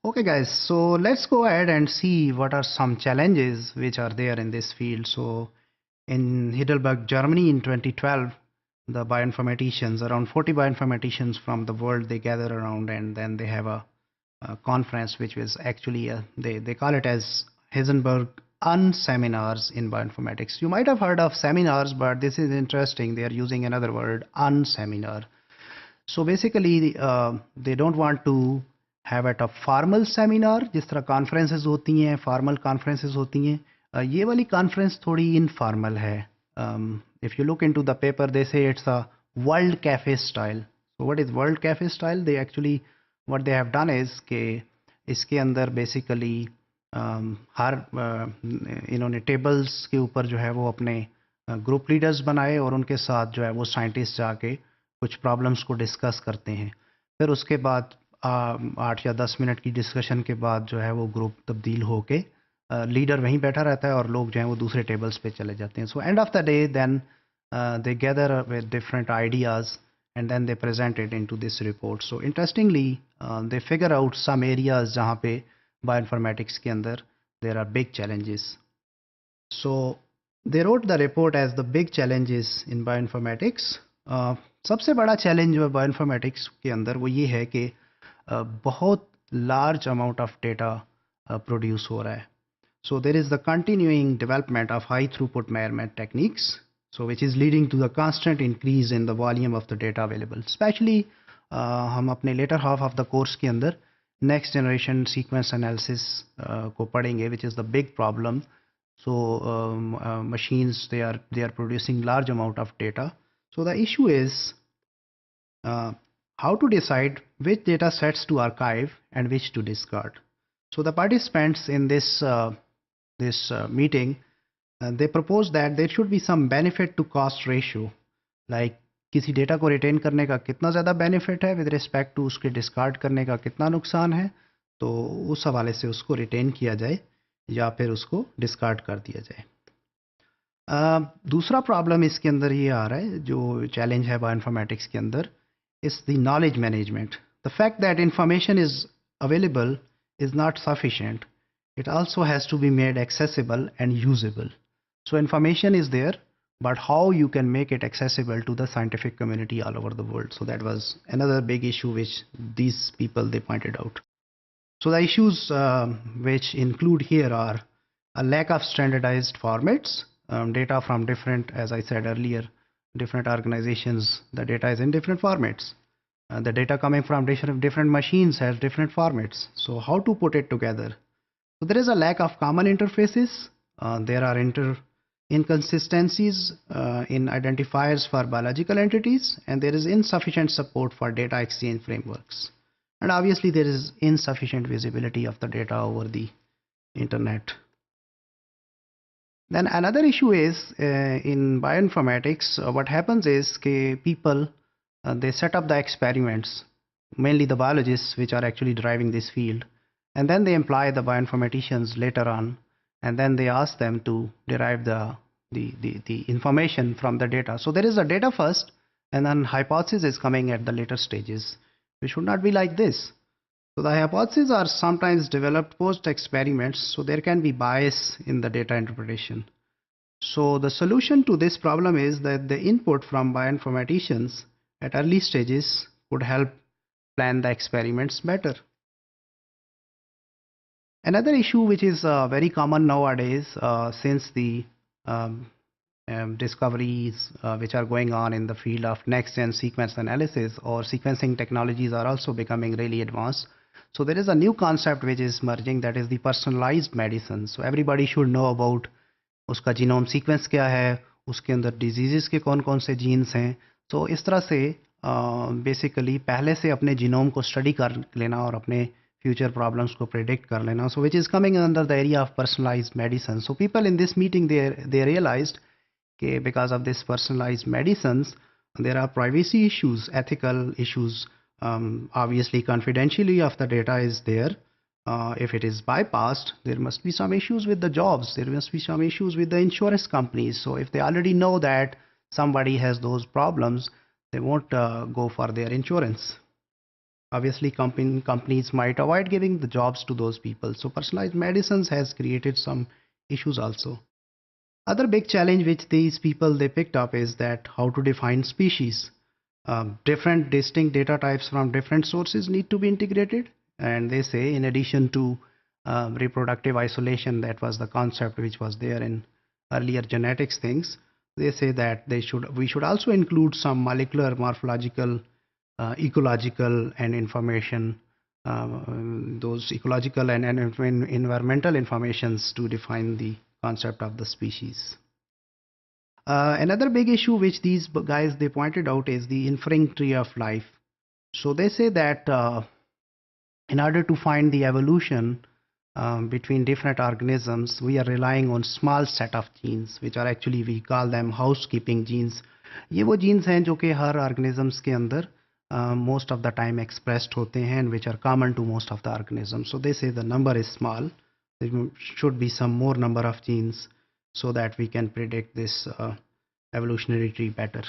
Okay guys, so let's go ahead and see what are some challenges which are there in this field. So in Heidelberg, Germany in 2012, the bioinformaticians, around 40 bioinformaticians from the world, they gather around and then they have a conference which was actually, they call it as Heisenberg Unseminars in bioinformatics. You might have heard of seminars, but this is interesting. They are using another word, unseminar. So basically they don't want to have at a formal seminar जिस तरह conferences होती हैं formal conferences होती हैं ये वाली conference थोड़ी informal है. If you look into the paper they say it's a world cafe style. So what is world cafe style? They actually what they have done is कि इसके अंदर basically हर इन्होंने tables के ऊपर जो है वो अपने ग्रुप लीडर्स बनाए और उनके साथ जो है वो साइंटिस्ट जाके कुछ प्रॉब्लम्स को डिस्कस करते हैं. फिर उसके बाद 8 या 10 मिनट की डिस्कशन के बाद जो है वो ग्रुप तब्दील होके लीडर वहीं बैठा रहता है और लोग जो हैं वो दूसरे टेबल्स पे चले जाते हैं. So end of the day then they gather with different ideas and then they present it into this report. So interestingly they figure out some areas जहाँ पे bioinformatics के अंदर there are big challenges. So they wrote the report as the big challenges in bioinformatics. सबसे बड़ा challenge जो है bioinformatics के अंदर वो ये है कि बहुत large amount of data produce हो रहा है. So there is the continuing development of high throughput measurement techniques so which is leading to the constant increase in the volume of the data available. Especially हम अपने later half of the course के अंदर next generation sequence analysis को पढ़ेंगे, which is the big problem. So machines they are producing large amount of data. So the issue is how to decide which data sets to archive and which to discard. So the participants in this meeting they propose that there should be some benefit to cost ratio, like किसी data को retain करने का कितना ज़्यादा benefit है with respect to उसके discard करने का कितना नुकसान है, तो उस हवाले से उसको रिटेन किया जाए या फिर उसको डिस्कार्ड कर दिया जाए. दूसरा प्रॉब्लम इसके अंदर ये आ रहा है जो चैलेंज है बायोइन्फॉर्मेटिक्स के अंदर is the knowledge management. The fact that information is available is not sufficient. It also has to be made accessible and usable. So information is there, but how you can make it accessible to the scientific community all over the world. So that was another big issue which these people they pointed out. So the issues which include here are a lack of standardized formats, data from different, as I said earlier, different organizations, the data is in different formats. The data coming from different machines has different formats. So how to put it together? So there is a lack of common interfaces. There are inconsistencies in identifiers for biological entities, and there is insufficient support for data exchange frameworks. And obviously there is insufficient visibility of the data over the internet. Then another issue is in bioinformatics, what happens is people they set up the experiments, mainly the biologists which are actually driving this field, and then they employ the bioinformaticians later on, and then they ask them to derive the information from the data. So there is a data first, and then hypothesis is coming at the later stages. It should not be like this. So the hypotheses are sometimes developed post experiments, so there can be bias in the data interpretation. So the solution to this problem is that the input from bioinformaticians at early stages would help plan the experiments better. Another issue which is very common nowadays since the discoveries which are going on in the field of next-gen sequence analysis, or sequencing technologies are also becoming really advanced. So there is a new concept which is merging, that is the personalized medicine. So everybody should know about उसका genome sequence क्या है, उसके अंदर diseases के कौन कौन से genes हैं. So इस तरह से basically पहले से अपने genome को study कर लेना और अपने future problems को predict कर लेना. So which is coming under the area of personalized medicine. So people in this meeting they realized that because of this personalized medicines there are privacy issues, ethical issues. Obviously confidentiality of the data is there. If it is bypassed, there must be some issues with the jobs, there must be some issues with the insurance companies. So if they already know that somebody has those problems, they won't go for their insurance. obviously companies might avoid giving the jobs to those people. So personalized medicines has created some issues also. Other big challenge which these people they picked up is that how to define species. Different distinct data types from different sources need to be integrated, and they say in addition to reproductive isolation, that was the concept which was there in earlier genetics things. They say that we should also include some molecular, morphological, ecological, and information, those ecological and environmental informations to define the concept of the species. Another big issue which these guys they pointed out is the inferring tree of life. So they say that in order to find the evolution between different organisms, we are relying on small set of genes, which are actually we call them housekeeping genes. ये वो genes हैं जो कि हर organisms के अंदर most of the time expressed होते हैं, and which are common to most of the organisms. So they say the number is small. There should be some more number of genes so that we can predict this evolutionary tree better.